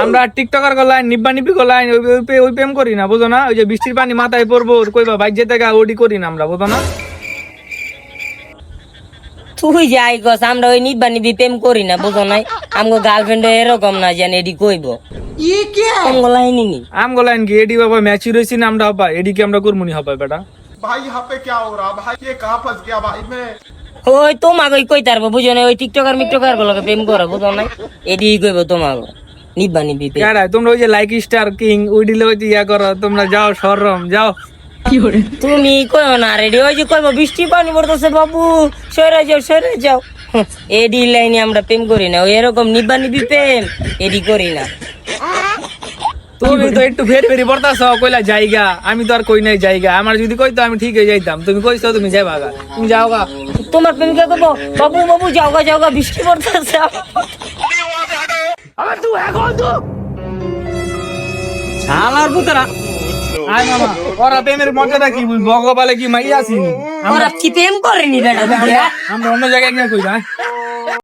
আমরা টিকটকার গলায় নিব্বা নিব্বি গলায় ওই প্রেম করি না, বুঝো না? ওই যে বৃষ্টির পানি মাথায় পড়বো কইবা বাইক যেতে গা ওডি করি না আমরা, বুঝো না? তুই যাই কস আমরা ওই নিব্বা নিবি প্রেম করি না, বুঝো নাই? আমগো গার্লফ্রেন্ড এরকম না জানি এডি কইব লাইনি নি আম গলায় কি এডি বাবা ম্যাচি রয়েছি না আমরা হবা, এডি কি আমরা করমুনি হবা বেটা? भाई यहाँ पे क्या हो रहा भाई, ये कहाँ फंस गया भाई मैं। ওই তোমাকে কই তারবো, বুঝো না? ওই টিকটকার মিকটকার গুলোকে প্রেম করো, বুঝো নাই? এডি কইব তোমাকে নিব্বা নিবি প্রেম। কেডা তোমরা ওই যে লাইক স্টার কিং ওই দিলে ওই যে ইয়া করো, তোমরা যাও শরম যাও। তুমি কইও না রেডি, ওই যে কইব বৃষ্টি পানি পড়তেছে বাবু সরে যাও। এডি লাইনে আমরা প্রেম করি না, ওই এরকম নিব্বা নিবি প্রেম এডি করি না। তুমি তো একটু ফের ফেরি পড়তাছ কইলা জায়গা, আমি তো আর কই নাই জায়গা। আমার যদি কইতো আমি ঠিক হয়ে যাইতাম, তুমি কইছো তুমি যাইবা গা, তুমি যাও গা। তোমার প্রেমিকা কইব বাবু বাবু যাও গা বৃষ্টি পড়তেছে। আবার তুই এখন তো শালার পুতরা। আয় মামা ওরা প্রেমের মজাটা কি ভগবালে কি মাইয়া আছি ওরা কি প্রেম করেনি বেটা? আমরা অন্য জায়গায় গিয়ে কই না।